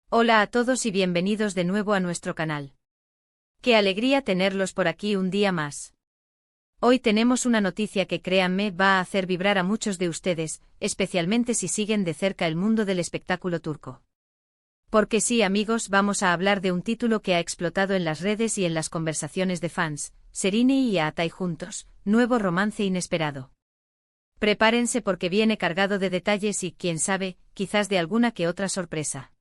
Hola a todos y bienvenidos de nuevo a nuestro canal. Qué alegría tenerlos por aquí un día más. Hoy tenemos una noticia que, créanme, va a hacer vibrar a muchos de ustedes, especialmente si siguen de cerca el mundo del espectáculo turco. Porque sí, amigos, vamos a hablar de un título que ha explotado en las redes y en las conversaciones de fans: Serrini y Atay juntos, nuevo romance inesperado. Prepárense porque viene cargado de detalles y, quién sabe, quizás de alguna que otra sorpresa.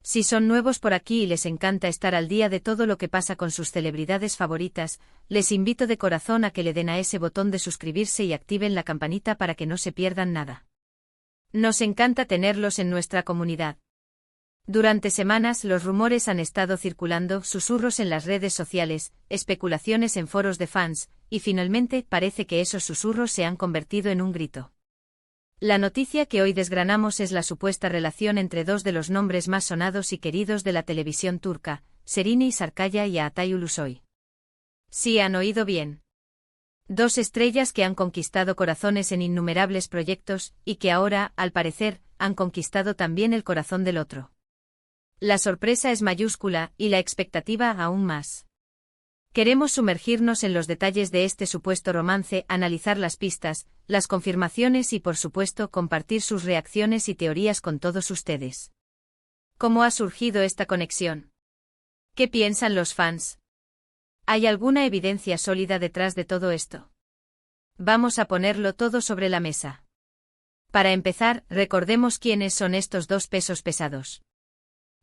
Si son nuevos por aquí y les encanta estar al día de todo lo que pasa con sus celebridades favoritas, les invito de corazón a que le den a ese botón de suscribirse y activen la campanita para que no se pierdan nada. Nos encanta tenerlos en nuestra comunidad. Durante semanas los rumores han estado circulando, susurros en las redes sociales, especulaciones en foros de fans, y finalmente parece que esos susurros se han convertido en un grito. La noticia que hoy desgranamos es la supuesta relación entre dos de los nombres más sonados y queridos de la televisión turca, Serrini Sarıkaya y Atay Ulusoy. Sí, han oído bien. Dos estrellas que han conquistado corazones en innumerables proyectos, y que ahora, al parecer, han conquistado también el corazón del otro. La sorpresa es mayúscula, y la expectativa aún más. Queremos sumergirnos en los detalles de este supuesto romance, analizar las pistas, las confirmaciones y, por supuesto, compartir sus reacciones y teorías con todos ustedes. ¿Cómo ha surgido esta conexión? ¿Qué piensan los fans? ¿Hay alguna evidencia sólida detrás de todo esto? Vamos a ponerlo todo sobre la mesa. Para empezar, recordemos quiénes son estos dos pesos pesados.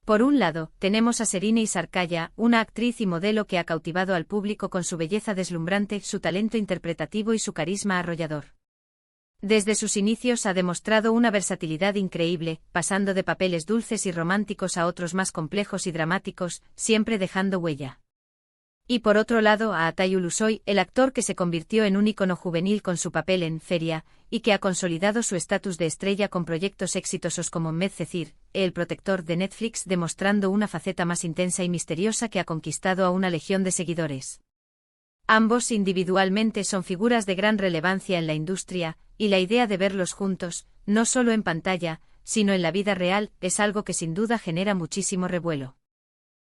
Por un lado, tenemos a Serrini Sarıkaya, una actriz y modelo que ha cautivado al público con su belleza deslumbrante, su talento interpretativo y su carisma arrollador. Desde sus inicios ha demostrado una versatilidad increíble, pasando de papeles dulces y románticos a otros más complejos y dramáticos, siempre dejando huella. Y por otro lado a Atay Ulusoy, el actor que se convirtió en un ícono juvenil con su papel en Feria, y que ha consolidado su estatus de estrella con proyectos exitosos como Medcezir, El Protector de Netflix, demostrando una faceta más intensa y misteriosa que ha conquistado a una legión de seguidores. Ambos individualmente son figuras de gran relevancia en la industria, y la idea de verlos juntos, no solo en pantalla, sino en la vida real, es algo que sin duda genera muchísimo revuelo.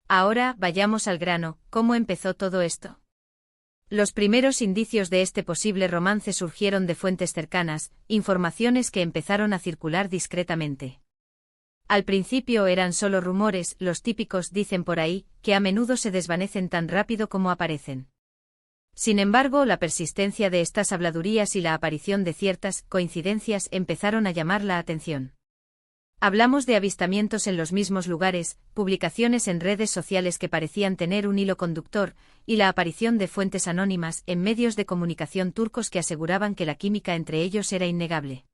Ahora, vayamos al grano, ¿cómo empezó todo esto? Los primeros indicios de este posible romance surgieron de fuentes cercanas, informaciones que empezaron a circular discretamente. Al principio eran solo rumores, los típicos dicen por ahí, que a menudo se desvanecen tan rápido como aparecen. Sin embargo, la persistencia de estas habladurías y la aparición de ciertas coincidencias empezaron a llamar la atención. Hablamos de avistamientos en los mismos lugares, publicaciones en redes sociales que parecían tener un hilo conductor, y la aparición de fuentes anónimas en medios de comunicación turcos que aseguraban que la química entre ellos era innegable.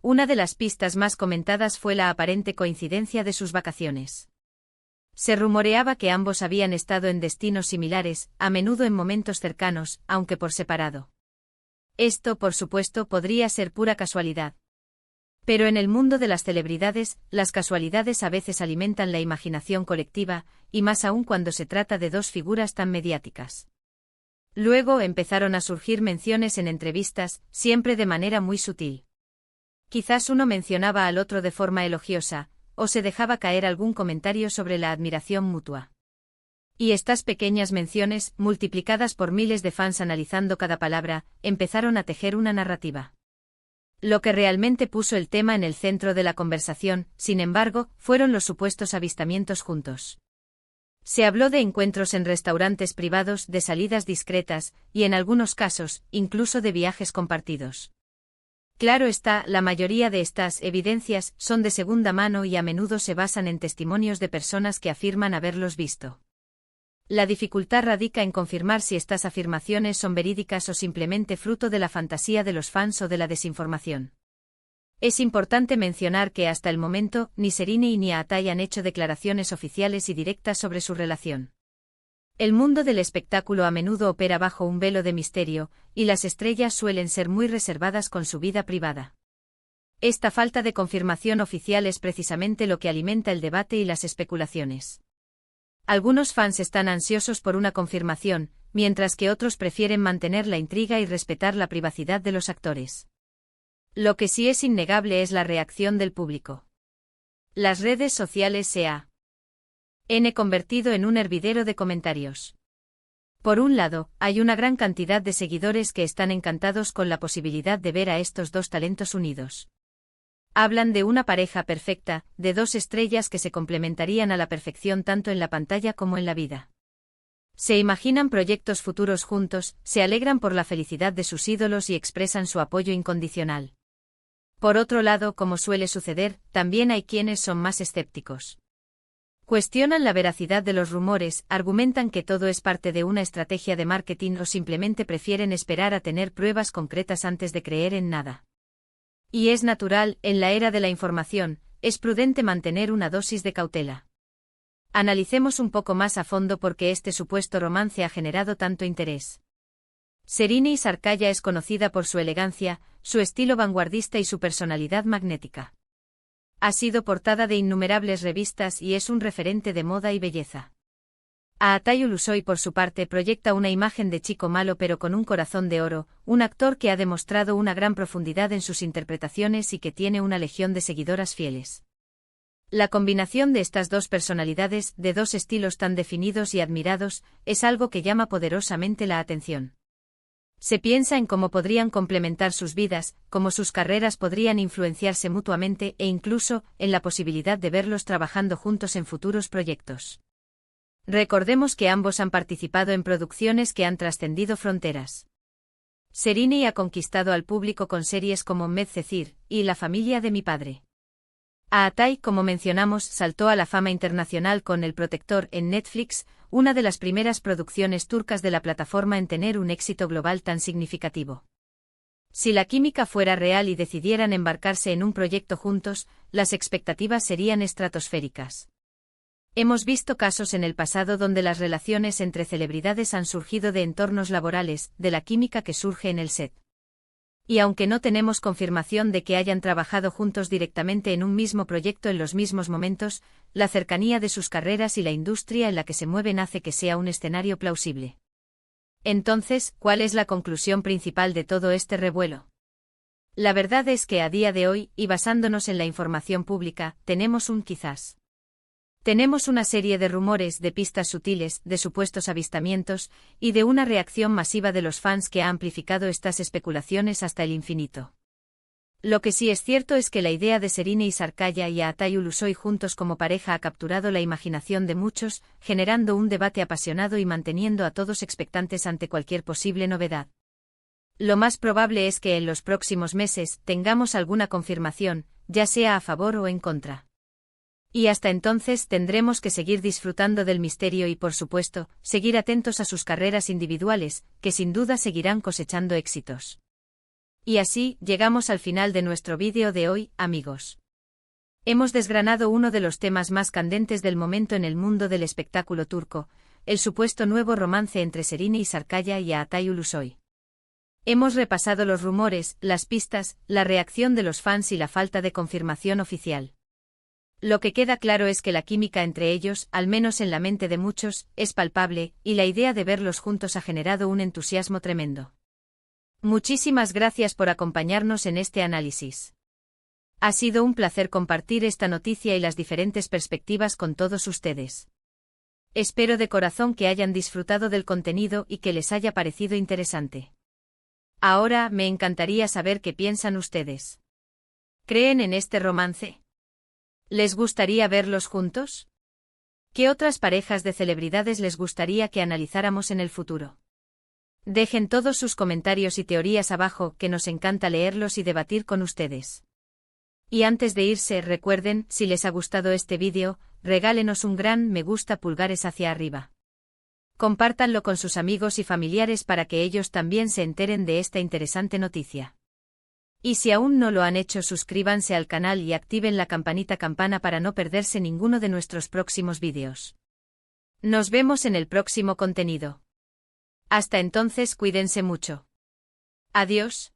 Una de las pistas más comentadas fue la aparente coincidencia de sus vacaciones. Se rumoreaba que ambos habían estado en destinos similares, a menudo en momentos cercanos, aunque por separado. Esto, por supuesto, podría ser pura casualidad. Pero en el mundo de las celebridades, las casualidades a veces alimentan la imaginación colectiva, y más aún cuando se trata de dos figuras tan mediáticas. Luego empezaron a surgir menciones en entrevistas, siempre de manera muy sutil. Quizás uno mencionaba al otro de forma elogiosa, o se dejaba caer algún comentario sobre la admiración mutua. Y estas pequeñas menciones, multiplicadas por miles de fans analizando cada palabra, empezaron a tejer una narrativa. Lo que realmente puso el tema en el centro de la conversación, sin embargo, fueron los supuestos avistamientos juntos. Se habló de encuentros en restaurantes privados, de salidas discretas, y en algunos casos, incluso de viajes compartidos. Claro está, la mayoría de estas evidencias son de segunda mano y a menudo se basan en testimonios de personas que afirman haberlos visto. La dificultad radica en confirmar si estas afirmaciones son verídicas o simplemente fruto de la fantasía de los fans o de la desinformación. Es importante mencionar que hasta el momento, ni Serrini ni Atay han hecho declaraciones oficiales y directas sobre su relación. El mundo del espectáculo a menudo opera bajo un velo de misterio, y las estrellas suelen ser muy reservadas con su vida privada. Esta falta de confirmación oficial es precisamente lo que alimenta el debate y las especulaciones. Algunos fans están ansiosos por una confirmación, mientras que otros prefieren mantener la intriga y respetar la privacidad de los actores. Lo que sí es innegable es la reacción del público. Las redes sociales se han convertido en un hervidero de comentarios. Por un lado, hay una gran cantidad de seguidores que están encantados con la posibilidad de ver a estos dos talentos unidos. Hablan de una pareja perfecta, de dos estrellas que se complementarían a la perfección tanto en la pantalla como en la vida. Se imaginan proyectos futuros juntos, se alegran por la felicidad de sus ídolos y expresan su apoyo incondicional. Por otro lado, como suele suceder, también hay quienes son más escépticos. Cuestionan la veracidad de los rumores, argumentan que todo es parte de una estrategia de marketing o simplemente prefieren esperar a tener pruebas concretas antes de creer en nada. Y es natural, en la era de la información, es prudente mantener una dosis de cautela. Analicemos un poco más a fondo por qué este supuesto romance ha generado tanto interés. Serini Sarkaya es conocida por su elegancia, su estilo vanguardista y su personalidad magnética. Ha sido portada de innumerables revistas y es un referente de moda y belleza. Atayu Ulusoy por su parte proyecta una imagen de chico malo pero con un corazón de oro, un actor que ha demostrado una gran profundidad en sus interpretaciones y que tiene una legión de seguidoras fieles. La combinación de estas dos personalidades, de dos estilos tan definidos y admirados, es algo que llama poderosamente la atención. Se piensa en cómo podrían complementar sus vidas, cómo sus carreras podrían influenciarse mutuamente e incluso en la posibilidad de verlos trabajando juntos en futuros proyectos. Recordemos que ambos han participado en producciones que han trascendido fronteras. Serini ha conquistado al público con series como Medcezir y La familia de mi padre. Atay, como mencionamos, saltó a la fama internacional con El Protector en Netflix, una de las primeras producciones turcas de la plataforma en tener un éxito global tan significativo. Si la química fuera real y decidieran embarcarse en un proyecto juntos, las expectativas serían estratosféricas. Hemos visto casos en el pasado donde las relaciones entre celebridades han surgido de entornos laborales, de la química que surge en el set. Y aunque no tenemos confirmación de que hayan trabajado juntos directamente en un mismo proyecto en los mismos momentos, la cercanía de sus carreras y la industria en la que se mueven hace que sea un escenario plausible. Entonces, ¿cuál es la conclusión principal de todo este revuelo? La verdad es que a día de hoy, y basándonos en la información pública, tenemos un quizás. Tenemos una serie de rumores, de pistas sutiles, de supuestos avistamientos, y de una reacción masiva de los fans que ha amplificado estas especulaciones hasta el infinito. Lo que sí es cierto es que la idea de Serini Sarkaya y Atayu Ulusoy juntos como pareja ha capturado la imaginación de muchos, generando un debate apasionado y manteniendo a todos expectantes ante cualquier posible novedad. Lo más probable es que en los próximos meses tengamos alguna confirmación, ya sea a favor o en contra. Y hasta entonces tendremos que seguir disfrutando del misterio y, por supuesto, seguir atentos a sus carreras individuales, que sin duda seguirán cosechando éxitos. Y así, llegamos al final de nuestro vídeo de hoy, amigos. Hemos desgranado uno de los temas más candentes del momento en el mundo del espectáculo turco, el supuesto nuevo romance entre Serini Sarkaya y Atay Ulusoy. Hemos repasado los rumores, las pistas, la reacción de los fans y la falta de confirmación oficial. Lo que queda claro es que la química entre ellos, al menos en la mente de muchos, es palpable, y la idea de verlos juntos ha generado un entusiasmo tremendo. Muchísimas gracias por acompañarnos en este análisis. Ha sido un placer compartir esta noticia y las diferentes perspectivas con todos ustedes. Espero de corazón que hayan disfrutado del contenido y que les haya parecido interesante. Ahora, me encantaría saber qué piensan ustedes. ¿Creen en este romance? ¿Les gustaría verlos juntos? ¿Qué otras parejas de celebridades les gustaría que analizáramos en el futuro? Dejen todos sus comentarios y teorías abajo, que nos encanta leerlos y debatir con ustedes. Y antes de irse, recuerden, si les ha gustado este vídeo, regálenos un gran me gusta, pulgares hacia arriba. Compártanlo con sus amigos y familiares para que ellos también se enteren de esta interesante noticia. Y si aún no lo han hecho, suscríbanse al canal y activen la campana para no perderse ninguno de nuestros próximos vídeos. Nos vemos en el próximo contenido. Hasta entonces, cuídense mucho. Adiós.